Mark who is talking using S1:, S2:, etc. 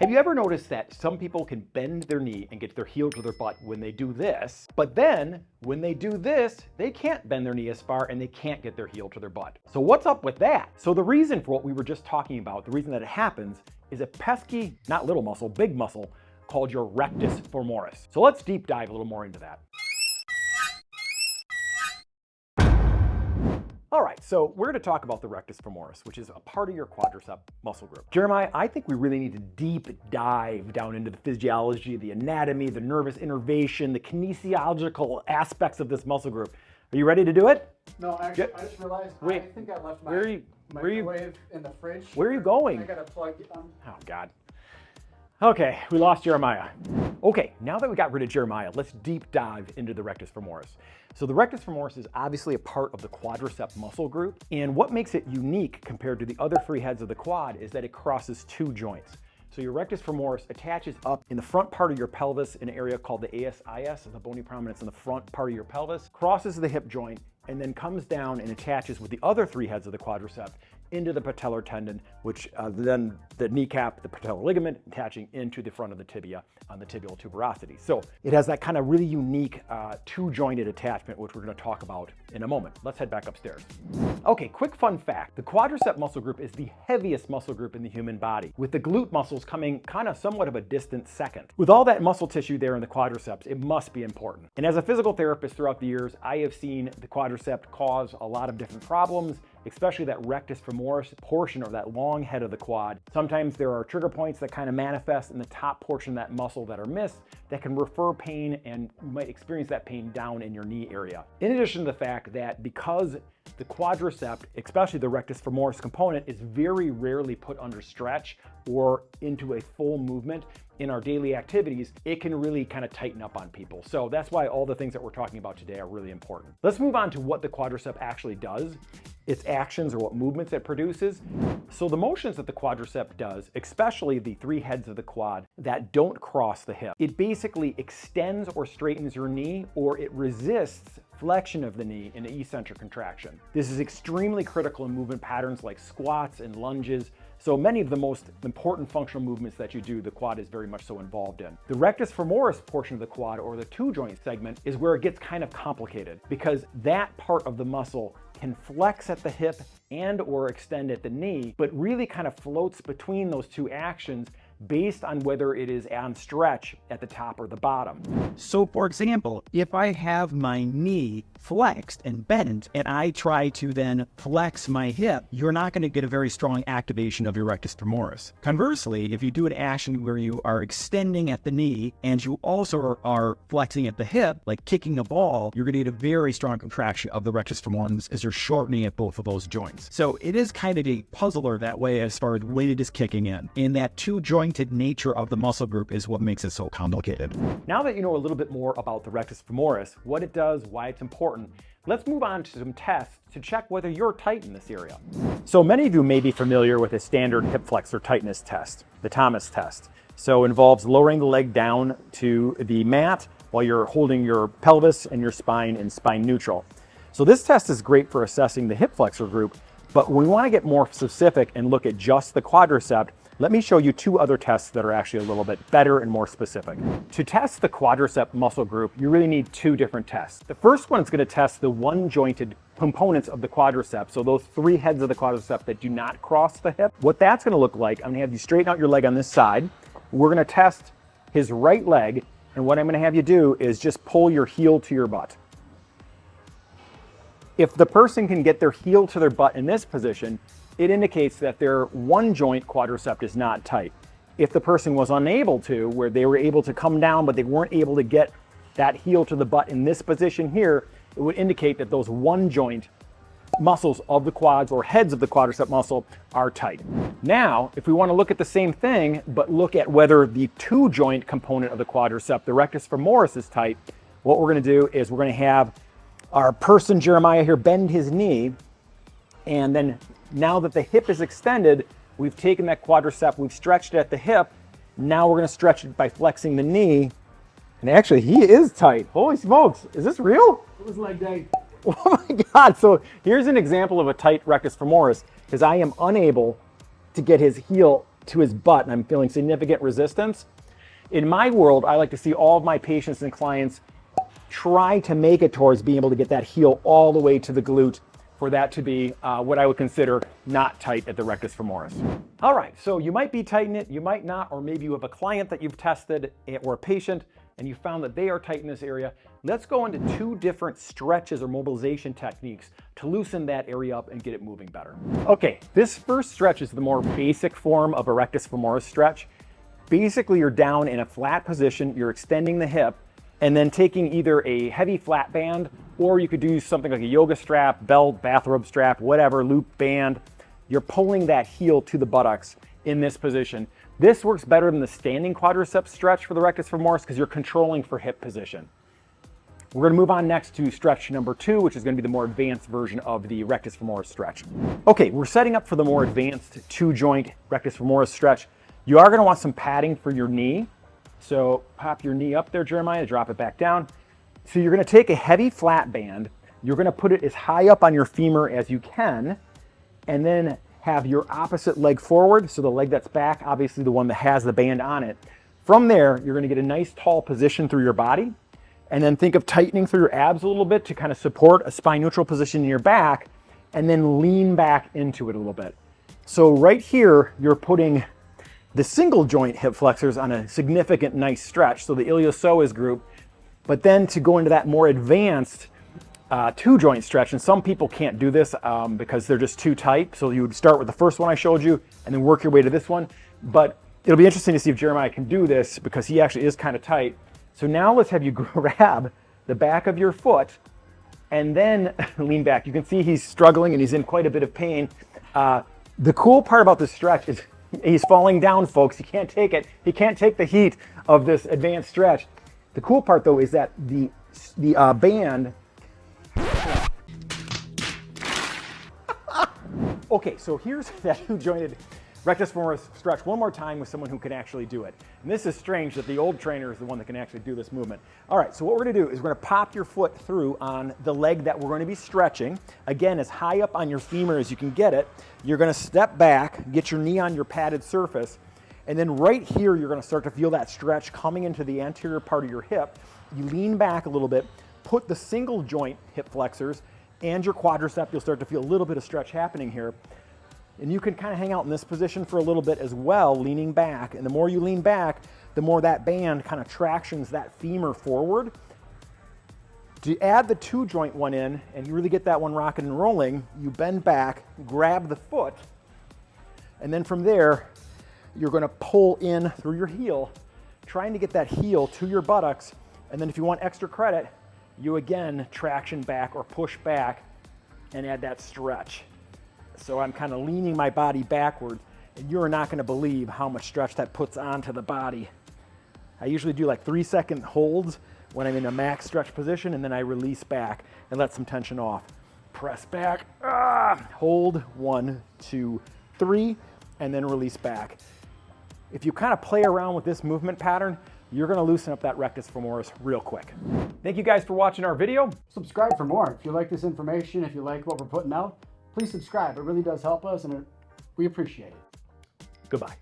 S1: Have you ever noticed that some people can bend their knee and get their heel to their butt when they do this, but then when they do this, they can't bend their knee as far and they can't get their heel to their butt? So what's up with that? So the reason for what we were just talking about, the reason that it happens, is a pesky, not little muscle, big muscle called your rectus femoris. So let's deep dive a little more into that. All right, so we're going to talk about the rectus femoris, which is a part of your quadricep muscle group. Jeremiah, I think we really need to deep dive down into the physiology, the anatomy, the nervous innervation, the kinesiological aspects of this muscle group. Are you ready to do it?
S2: No, actually, I just realized I think I left my microwave in the fridge.
S1: Where are you going?
S2: I got to plug it on.
S1: Oh, God. Okay, we lost Jeremiah. Okay, now that we got rid of Jeremiah, let's deep dive into the rectus femoris. So the rectus femoris is obviously a part of the quadricep muscle group, and what makes it unique compared to the other three heads of the quad is that it crosses two joints. So your rectus femoris attaches up in the front part of your pelvis in an area called the ASIS, the bony prominence in the front part of your pelvis, crosses the hip joint, and then comes down and attaches with the other three heads of the quadricep into the patellar tendon, which then the kneecap, the patellar ligament, attaching into the front of the tibia on the tibial tuberosity. So it has that kind of really unique two-jointed attachment, which we're going to talk about in a moment. Let's head back upstairs. Okay, quick fun fact. The quadricep muscle group is the heaviest muscle group in the human body, with the glute muscles coming kind of somewhat of a distant second. With all that muscle tissue there in the quadriceps, it must be important. And as a physical therapist throughout the years, I have seen the quadricep cause a lot of different problems, especially that rectus femoris portion or that long head of the quad. Sometimes there are trigger points that kind of manifest in the top portion of that muscle that are missed that can refer pain, and you might experience that pain down in your knee area. In addition to the fact that because the quadricep, especially the rectus femoris component, is very rarely put under stretch or into a full movement in our daily activities, it can really kind of tighten up on people. So that's why all the things that we're talking about today are really important. Let's move on to what the quadricep actually does, its actions or what movements it produces. So the motions that the quadricep does, especially the three heads of the quad that don't cross the hip, it basically extends or straightens your knee, or it resists flexion of the knee in the eccentric contraction. This is extremely critical in movement patterns like squats and lunges. So many of the most important functional movements that you do, the quad is very much so involved in. The rectus femoris portion of the quad, or the two joint segment, is where it gets kind of complicated, because that part of the muscle can flex at the hip and or extend at the knee, but really kind of floats between those two actions based on whether it is on stretch at the top or the bottom.
S3: So for example, if I have my knee flexed and bent and I try to then flex my hip, you're not going to get a very strong activation of your rectus femoris. Conversely, if you do an action where you are extending at the knee and you also are flexing at the hip, like kicking a ball, you're going to get a very strong contraction of the rectus femoris as you're shortening at both of those joints. So it is kind of a puzzler that way as far as when it is kicking in. And that two-jointed nature of the muscle group is what makes it so complicated.
S1: Now that you know a little bit more about the rectus femoris, what it does, why it's important, let's move on to some tests to check whether you're tight in this area. So many of you may be familiar with a standard hip flexor tightness test, the Thomas test. So it involves lowering the leg down to the mat while you're holding your pelvis and your spine in spine neutral. So this test is great for assessing the hip flexor group, but when we want to get more specific and look at just the quadricep, let me show you two other tests that are actually a little bit better and more specific. To test the quadricep muscle group, you really need two different tests. The first one is going to test the one-jointed components of the quadricep, so those three heads of the quadricep that do not cross the hip. What that's going to look like, I'm going to have you straighten out your leg on this side. We're going to test his right leg, and what I'm going to have you do is just pull your heel to your butt. If the person can get their heel to their butt in this position, it indicates that their one joint quadricep is not tight. If the person was unable to, where they were able to come down but they weren't able to get that heel to the butt in this position here, it would indicate that those one joint muscles of the quads or heads of the quadricep muscle are tight. Now, if we want to look at the same thing but look at whether the two joint component of the quadricep, the rectus femoris, is tight, what we're going to do is we're going to have our person Jeremiah here bend his knee, and then now that the hip is extended, we've taken that quadricep, we've stretched it at the hip. Now we're going to stretch it by flexing the knee. And actually, he is tight. Holy smokes. Is this real?
S2: It was like day.
S1: Oh my God. So here's an example of a tight rectus femoris, because I am unable to get his heel to his butt and I'm feeling significant resistance, in my world, I like to see all of my patients and clients try to make it towards being able to get that heel all the way to the glute for that to be what I would consider not tight at the rectus femoris. All right, so you might be tight in it, you might not, or maybe you have a client that you've tested or a patient and you found that they are tight in this area. Let's go into 2 different stretches or mobilization techniques to loosen that area up and get it moving better. Okay, this first stretch is the more basic form of a rectus femoris stretch. Basically, you're down in a flat position, you're extending the hip, and then taking either a heavy flat band, or you could do something like a yoga strap, belt, bathrobe strap, whatever, loop band. You're pulling that heel to the buttocks in this position. This works better than the standing quadriceps stretch for the rectus femoris because you're controlling for hip position. We're gonna move on next to stretch number 2, which is gonna be the more advanced version of the rectus femoris stretch. Okay, we're setting up for the more advanced 2-joint rectus femoris stretch. You are gonna want some padding for your knee. So pop your knee up there, Jeremiah, drop it back down. So you're gonna take a heavy flat band, you're gonna put it as high up on your femur as you can, and then have your opposite leg forward, so the leg that's back, obviously the one that has the band on it. From there, you're gonna get a nice tall position through your body, and then think of tightening through your abs a little bit to kind of support a spine neutral position in your back, and then lean back into it a little bit. So right here, you're putting the single joint hip flexors on a significant nice stretch, so the iliopsoas group, but then to go into that more advanced 2-joint stretch, and some people can't do this because they're just too tight, so you would start with the first one I showed you and then work your way to this one, but it'll be interesting to see if Jeremiah can do this because he actually is kind of tight. So now let's have you grab the back of your foot and then lean back. You can see he's struggling and he's in quite a bit of pain. The cool part about this stretch is he's falling down, folks. He can't take it. He can't take the heat of this advanced stretch. The cool part, though, is that the band. Okay, so here's that 2-jointed rectus femoris stretch one more time with someone who can actually do it. And this is strange that the old trainer is the one that can actually do this movement. All right, so what we're gonna do is we're gonna pop your foot through on the leg that we're gonna be stretching. Again, as high up on your femur as you can get it. You're gonna step back, get your knee on your padded surface, and then right here, you're gonna start to feel that stretch coming into the anterior part of your hip. You lean back a little bit, put the single joint hip flexors and your quadricep, you'll start to feel a little bit of stretch happening here. And you can kind of hang out in this position for a little bit as well, leaning back. And the more you lean back, the more that band kind of tractions that femur forward. To add the 2-joint one in and you really get that one rocking and rolling, you bend back, grab the foot, and then from there, you're gonna pull in through your heel, trying to get that heel to your buttocks. And then if you want extra credit, you again traction back or push back and add that stretch. So I'm kind of leaning my body backwards, and you're not gonna believe how much stretch that puts onto the body. I usually do like 3-second holds when I'm in a max stretch position, and then I release back and let some tension off. Press back, hold, 1, 2, 3, and then release back. If you kind of play around with this movement pattern, you're gonna loosen up that rectus femoris real quick. Thank you guys for watching our video.
S2: Subscribe for more. If you like this information, if you like what we're putting out, please subscribe. It really does help us and we appreciate it.
S1: Goodbye.